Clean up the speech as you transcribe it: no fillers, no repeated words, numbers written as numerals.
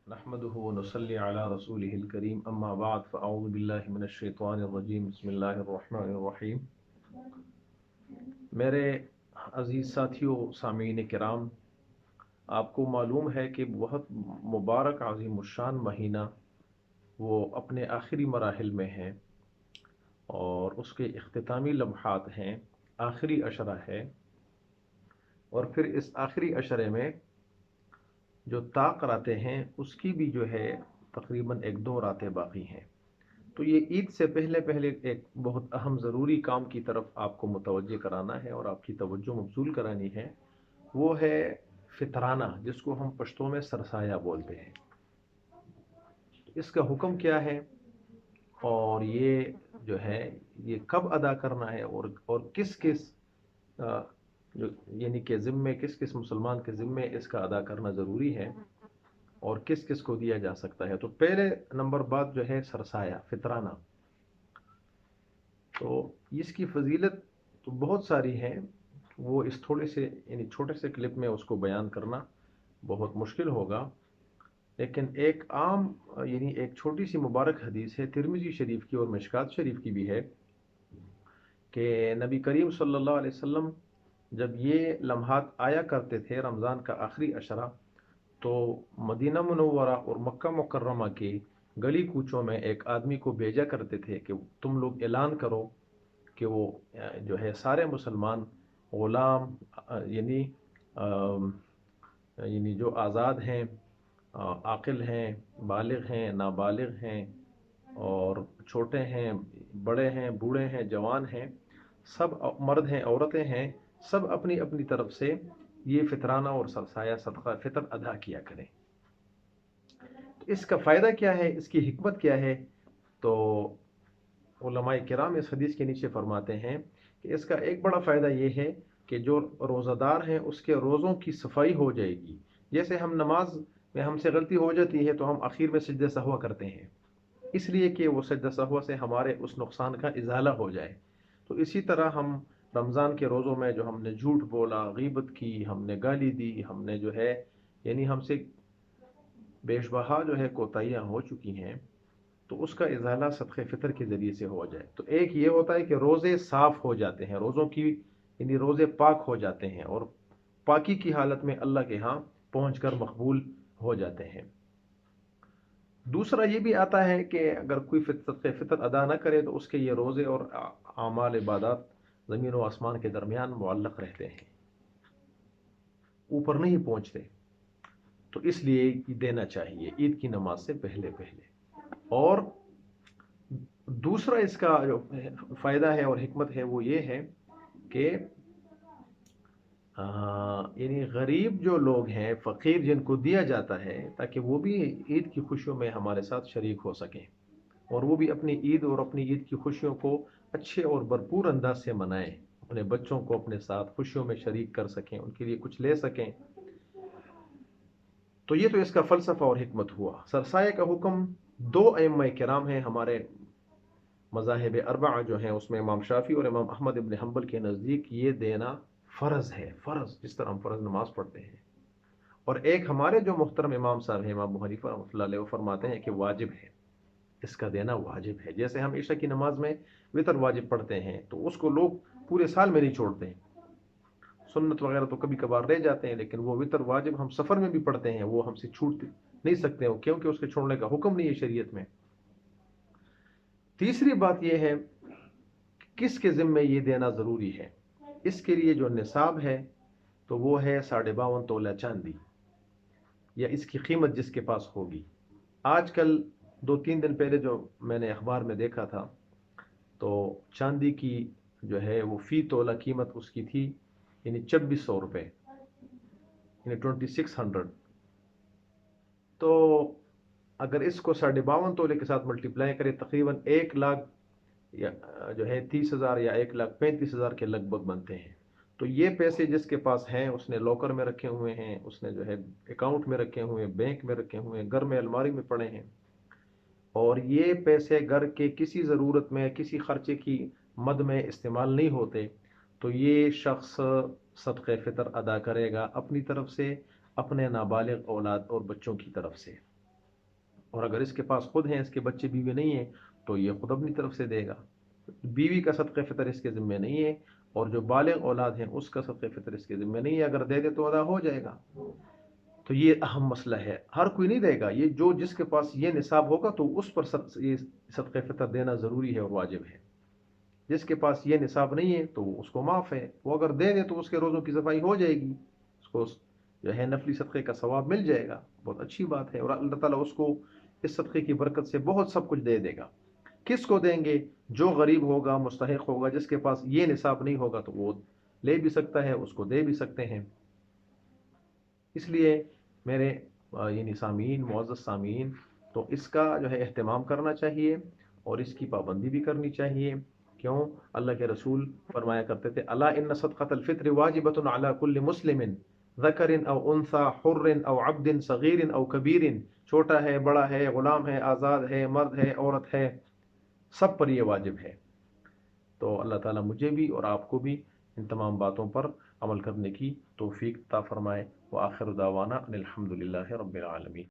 नहमदुहु व नुसल्ली अला रसूलिहिल करीम अम्मा बाद फ़अऊज़ु बिल्लाहि मिनश शैतानिर रजीम बिस्मिल्लाहिर रहमानिर रहीम। मेरे अज़ीज़ साथियों, सामीन किराम, आपको मालूम है कि बहुत मुबारक अज़ीमुश्शान महीना वो अपने आखिरी मराहिल में है और उसके इख्तितामी लम्हात हैं, आखिरी अशरा है। और फिर इस आखिरी अशरे में जो ताक़ रातें हैं उसकी भी जो है तकरीबन एक दो रातें बाकी हैं। तो ये ईद से पहले पहले एक बहुत अहम ज़रूरी काम की तरफ आपको मुतवज्जे कराना है और आपकी तवज्जो मबज़ूल करानी है। वो है फितराना, जिसको हम पश्तो में सरसाया बोलते हैं। इसका हुक्म क्या है और ये जो है ये कब अदा करना है और किस किस जो यानी कि ज़िम्मे किस किस मुसलमान के ज़िम्मे इसका अदा करना ज़रूरी है और किस किस को दिया जा सकता है। तो पहले नंबर बात जो है सरसाया, फितराना। तो इसकी फजीलत तो बहुत सारी है, वो इस थोड़े से यानी छोटे से क्लिप में उसको बयान करना बहुत मुश्किल होगा। लेकिन एक आम यानी एक छोटी सी मुबारक हदीस है तिरमिज़ी शरीफ की और मिशकात शरीफ की भी है कि नबी करीम सल्लल्लाहु अलैहि वसल्लम जब ये लम्हात आया करते थे रमज़ान का आखिरी अशरा, तो मदीना मुनव्वरा और मक्का मुकर्रमा के गली कूचों में एक आदमी को भेजा करते थे कि तुम लोग ऐलान करो कि वो जो है सारे मुसलमान ग़ुलाम यानी जो आज़ाद हैं, आकिल हैं, बालिग हैं, नाबालिग हैं और छोटे हैं, बड़े हैं, बूढ़े हैं, जवान हैं, सब मर्द हैं, औरतें हैं, सब अपनी अपनी तरफ से ये फितराना और सरसाया सदका फितर अदा किया करें। तो इसका फ़ायदा क्या है, इसकी हिकमत क्या है? तो उलमाए किराम इस हदीस के नीचे फरमाते हैं कि इसका एक बड़ा फ़ायदा ये है कि जो रोज़ादार हैं उसके रोज़ों की सफाई हो जाएगी। जैसे हम नमाज में हमसे गलती हो जाती है तो हम आखिर में सजदे सहवा करते हैं, इसलिए कि वो सजदा सहवा से हमारे उस नुकसान का इजाला हो जाए। तो इसी तरह हम रमज़ान के रोज़ों में जो हमने झूठ बोला, गीबत की, हमने गाली दी, हमने जो है यानी हमसे बेशबहा जो है कोताहियाँ हो चुकी हैं, तो उसका इजाला सदक़े फ़ितर के ज़रिए से हो जाए। तो एक ये होता है कि रोज़े साफ़ हो जाते हैं, रोज़ों की यानी रोज़े पाक हो जाते हैं और पाकी की हालत में अल्लाह के यहाँ पहुँचकर मकबूल हो जाते हैं। दूसरा ये भी आता है कि अगर कोई सदक़े फ़ितर अदा न करे तो उसके ये रोज़े और आमाल इबादत ज़मीन व आसमान के दरमियान मुअल्लक़ रहते हैं, ऊपर नहीं पहुँचते। तो इसलिए देना चाहिए ईद की नमाज से पहले पहले। और दूसरा इसका जो फ़ायदा है और हिकमत है वो ये है कि यानी गरीब जो लोग हैं, फ़कीर जिनको दिया जाता है, ताकि वो भी ईद की खुशियों में हमारे साथ शरीक हो सकें और वो भी अपनी ईद और अपनी ईद की खुशियों को अच्छे और भरपूर अंदाज से मनाएं, अपने बच्चों को अपने साथ खुशियों में शरीक कर सकें, उनके लिए कुछ ले सकें। तो ये तो इसका फ़लसफ़ा और हिकमत हुआ। सरसाए का हुक्म दो अइम्मा किराम हैं हमारे मज़ाहिब अरबा जो हैं उसमें इमाम शाफ़ी और इमाम अहमद इब्न हम्बल के नज़दीक ये देना फ़र्ज़ है, फ़र्ज़ जिस तरह हम फ़र्ज़ नमाज पढ़ते हैं। और एक हमारे जो मुहतरम इमाम साहब हैं इमाम अबू हनीफा रहमतुल्लाह अलैह, वो फरमाते हैं कि वाजिब है, इसका देना वाजिब है। जैसे हम ईशा की नमाज में वितर वाजिब पढ़ते हैं तो उसको लोग पूरे साल में नहीं छोड़ते हैं, सुन्नत वगैरह तो कभी कभार रह जाते हैं, लेकिन वो वितर वाजिब हम सफ़र में भी पढ़ते हैं, वो हमसे छूट नहीं सकते हो क्योंकि उसके छोड़ने का हुक्म नहीं है शरीयत में। तीसरी बात यह है किसके ज़िम्मे ये देना ज़रूरी है। इसके लिए जो निसाब है तो वो है 52.5 तोला चांदी, या इसकी कीमत जिसके पास होगी। आजकल 2-3 दिन पहले जो मैंने अखबार में देखा था तो चांदी की जो है वो फ़ी तोला कीमत उसकी थी यानी 2600 रुपये, यानी 2600। तो अगर इसको 52.5 तोले के साथ मल्टीप्लाई करें तकरीबन 1 लाख या जो है 30,000 या 1,35,000 के लगभग बनते हैं। तो ये पैसे जिसके पास हैं उसने लॉकर में रखे हुए हैं, उसने जो है अकाउंट में रखे हुए हैं, बैंक में रखे हुए हैं, घर में अलमारी में पड़े हैं, और ये पैसे घर के किसी ज़रूरत में किसी खर्चे की मद में इस्तेमाल नहीं होते, तो ये शख्स सदक़े फ़ितर अदा करेगा अपनी तरफ से, अपने नाबालिग औलाद और बच्चों की तरफ से। اور اگر اس کے پاس خود ہیں، اس کے بچے بیوی نہیں ہیں، تو یہ خود اپنی طرف سے دے گا. بیوی کا صدقہ فطر اس کے ذمہ نہیں ہے، اور جو بالغ اولاد ہیں اس کا صدقہ فطر اس کے ذمہ نہیں ہے. اگر دے دے تو ادا ہو جائے گا. تو یہ اہم مسئلہ ہے، ہر کوئی نہیں دے گا. یہ جو جس کے پاس یہ نصاب ہوگا تو اس پر یہ صدقہ فطر دینا ضروری ہے اور واجب ہے. جس کے پاس یہ نصاب نہیں ہے تو اس کو معاف ہے، وہ اگر دے دے تو اس کے روزوں کی صفائی ہو جائے گی، اس کو جو ہے نفلی صدقے کا ثواب مل جائے گا. بہت اچھی بات ہے، اور اللہ تعالیٰ اس کو اس صدقے کی برکت سے بہت سب کچھ دے دے گا. کس کو دیں گے؟ جو غریب ہوگا، مستحق ہوگا، جس کے پاس یہ نصاب نہیں ہوگا تو وہ لے بھی سکتا ہے، اس کو دے بھی سکتے ہیں. اس لیے میرے یعنی سامعین، معزز سامعین، تو اس کا جو ہے اہتمام کرنا چاہیے اور اس کی پابندی بھی کرنی چاہیے. کیوں؟ اللہ کے رسول فرمایا کرتے تھے، الا ان صدقۃ الفطر واجبۃ علی کل مسلم ذکر او انثى حر او عبد صغیر او کبیر. چھوٹا ہے، بڑا ہے، غلام ہے، آزاد ہے، مرد ہے، عورت ہے، سب پر یہ واجب ہے. تو اللہ تعالیٰ مجھے بھی اور آپ کو بھی ان تمام باتوں پر عمل کرنے کی توفیق عطا فرمائے. وآخر دعوانا ان الحمد للہ رب العالمین.